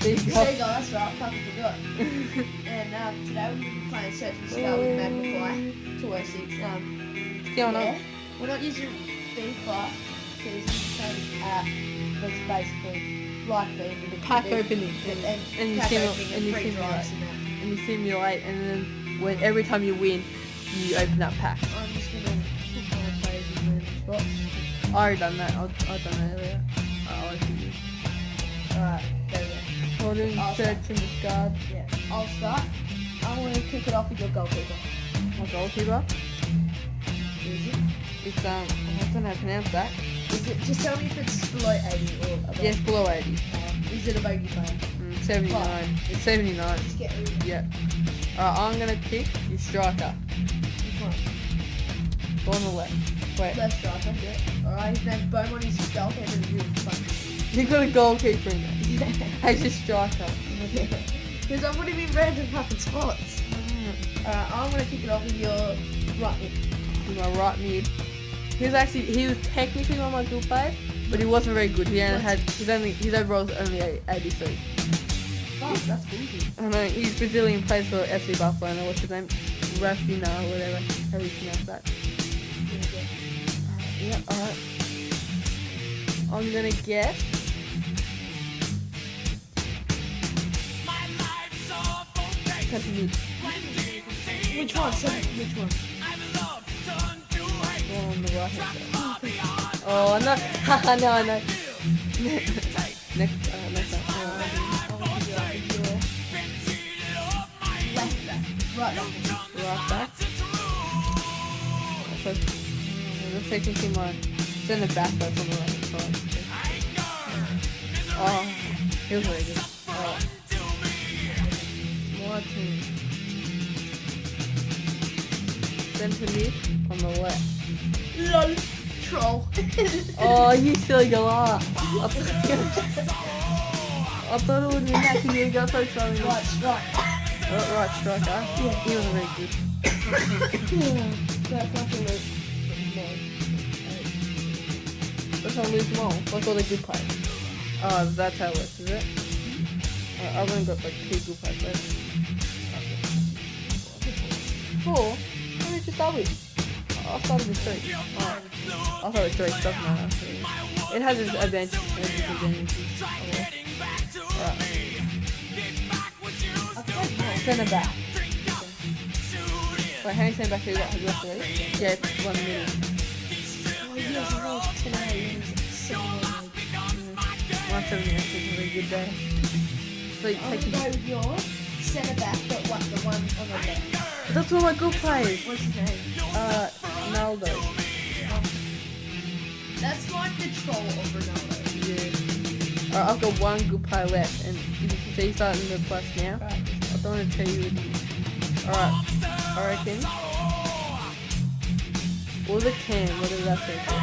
Seagull. Seagull, that's right, I fucking forgot. And today we're going to be playing Search and Scout with Magpie 206. What's going on? We're not using FIFA because that's basically like the Pack opening and you simulate. And you simulate, and then when every time you win, you open that pack. I'm just going to put my players in random spots. I already done that. I've done that earlier. Alright, there we go. We're doing search and discard. Yeah, I'll start. I want to kick it off with your goalkeeper. My goalkeeper? Is it? It's I don't know how to pronounce that. Is it? Just tell me if it's below 80 or above. Yes, below 80. Is it a bogey player? 79. Oh. It's 79. Just get rid of it. Yeah. Alright, I'm gonna pick your striker. Which one? Go on the left. Wait. Left striker, yeah. Alright, his name's Beaumont, he's a goalkeeper and really funny. You got a goalkeeper in there. As your striker. Because I'm putting him in random fucking spots. Alright, I'm gonna kick it off with your right mid. With my right mid. He was technically one of my good players, but he wasn't very good. He only had his overall was only 83. Oh, that's bullshit. I know, he's Brazilian, plays for FC Barcelona. What's his name? Rafinha or whatever. How do you pronounce that? Yeah, alright. I'm gonna get Which one? Which one? On the right hand side. Oh no! Haha, no, I know. Next time. Left back. Right back. Right back. I'm taking my centre back that's on the right hand side. Oh, he was very good. Alright. My team. Centre mid on the left. LOL. Troll. Oh, you silly galah. I thought it would be that because you got so strong. Right striker. Right striker. Yeah, he wasn't very good. That's not the loop. That's how I lose them all. Like all the good players. Oh, that's how it works, is it? I've only got like 2 good players left. 4? How many did you start with? I started with 3. Alright. I thought it was 3, it doesn't matter. It has its advantages and disadvantages. Alright. Centre back. Wait, how many centre backs have you got? Have you got 3? Yeah, 1 minute. Oh, yes, I was 10 My 7 minutes is a really good day. So you I'm take going to go with your centre back, but the one on the left. That's one of my good players. What's his name? Ronaldo. That's like the troll of Ronaldo. Yeah. Alright, I've got 1 good player left, and you can see he's starting to plus now. Right. I don't want to tell you what it is. Alright, I reckon. Or the Cam, whatever that stands for.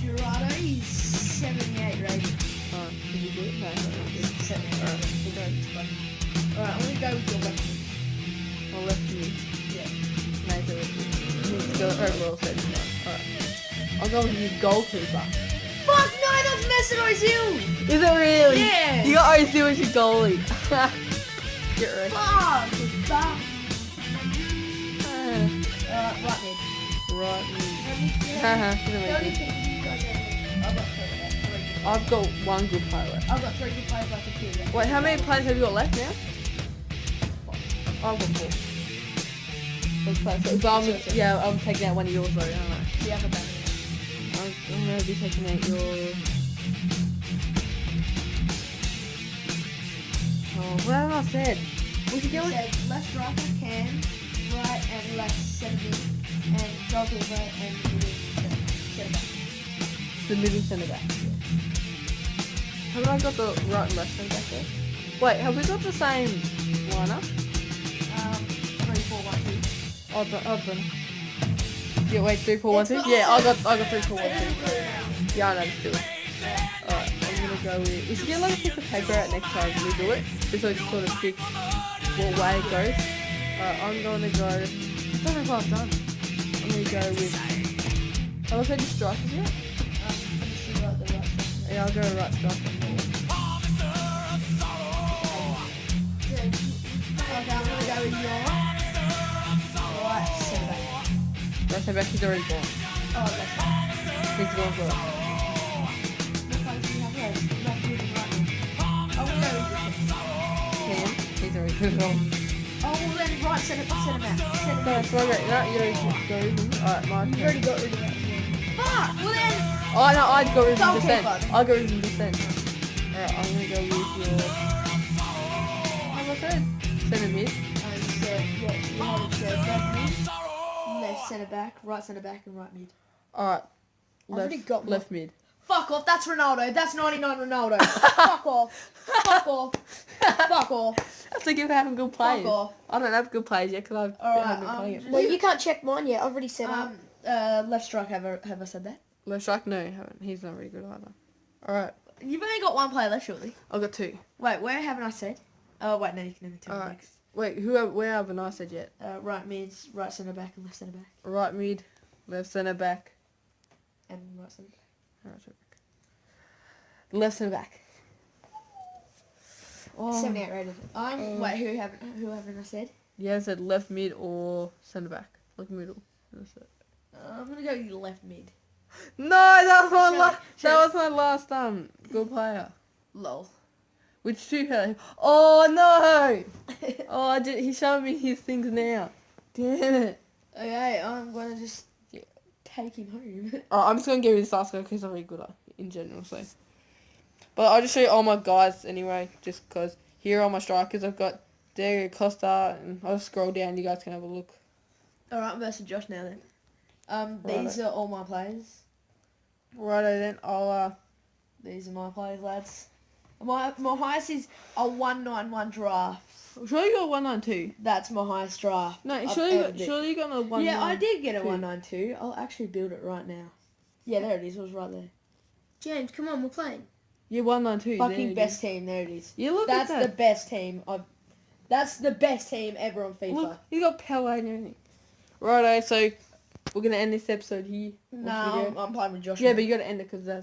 Gerardo, he's 78 rated. Alright, did you do it? No, I don't do it. 78. Alright, we'll go. Alright, I'm gonna go with your left mid. My left mid. Yeah. No, it's a left mid. Let's go overall 79. Alright. I'll go with your goalkeeper. Fuck no, that's Mesut Ozil! Is it really? Yeah! You got Ozil as your goalie. Get ready. Fuck! It's bad. Right mid. Right mid. Haha. I've got 1 good player left. I've got 3 good players like a 2 left. Wait, how many players have you got left now? I've got 4. So I'm taking out one of yours though, aren't I? Yeah, I've got that. I'm going to be taking out your... Oh, what have I said? We should go with... Said left striker, Cam, right and left centre and goalkeeper and centre back. The middle centre back. Have I got the right and left centre back there? Wait, have we got the same lineup? 3, 4, 1, 2. Hold on. Yeah, wait, 3, 4, 1, 2? Yeah, I got 3, 4, 1, 2. Yeah, I know, let's do it. Alright, I'm gonna go with... We should get like a piece of paper out next time when we do it, just so we can sort of pick what way it goes. Alright, I'm gonna go... I don't know what I've done. I'm gonna go with... Have I said your strikers yet? Let me see what the right striker is. Yeah, I'll go right striker. go with your right centre back. Right centre back, he's already gone. Oh, that's right. He's gone for it. What players do you have left? Left mid and right mid. I will go with Him, he's already gone. Oh, well then right centre back. Centre No, back. it's right. No, you don't go with him. Alright, my You've turn. already got rid of that. Fuck! Well then. Oh no, I'd go with him Goalkeeper. descent. I'll go with him descent. Alright, I'm gonna go with your. How much said? Centre mid. So, yeah, you have it said left mid, left centre back, and right mid. Alright. already got one. Left mid. Fuck off, that's Ronaldo. That's 99 Ronaldo. Fuck off. Fuck off. Fuck off. That's like if we're having good players. Fuck off. I don't have good players yet because I haven't been playing it. Well, you can't check mine yet. I've already set up. Left strike, have I said that? Left strike? No, I haven't. He's not very good either. Alright. You've only got one player left, surely. I've got two. Wait, where haven't I said? Oh, wait, no, you can never tell me Alright. next. Wait, where haven't I said yet? Right mids, right centre back, and left centre back. Right mid, left centre back. And right centre back. Right centre back. Left centre back. Oh. 78 rated. Wait, who haven't I said? Yeah, I said left mid or centre back. Like middle. That's it. I'm gonna go left mid. No, that was my Shut that was my last good player. Lol. Which two had? Oh no! Oh, he showed me his things now. Damn it! Okay, I'm gonna just take him home. Oh, I'm just gonna give you this last guy because he's not very good in general. So, but I'll just show you all my guys anyway, just because here are my strikers. I've got Diego Costa, and I'll scroll down. You guys can have a look. All right, I'm versus Josh now then. These are all my players. Righto then, I'll These are my players, lads. My highest is a 191 draft. Sure you got 192. That's my highest draft. No, I've surely ever did. you got a 192. Yeah, I did get a 192. I'll actually build it right now. Yeah, there it is. It was right there. James, come on, we're playing. Yeah, 192. Fucking best team. There it is. Yeah, look That's at that. the best team. That's the best team ever on FIFA. Look, you got Pele and everything. Righto, so we're gonna end this episode here. No, I'm playing with Josh. Yeah, now. but you gotta end it because that's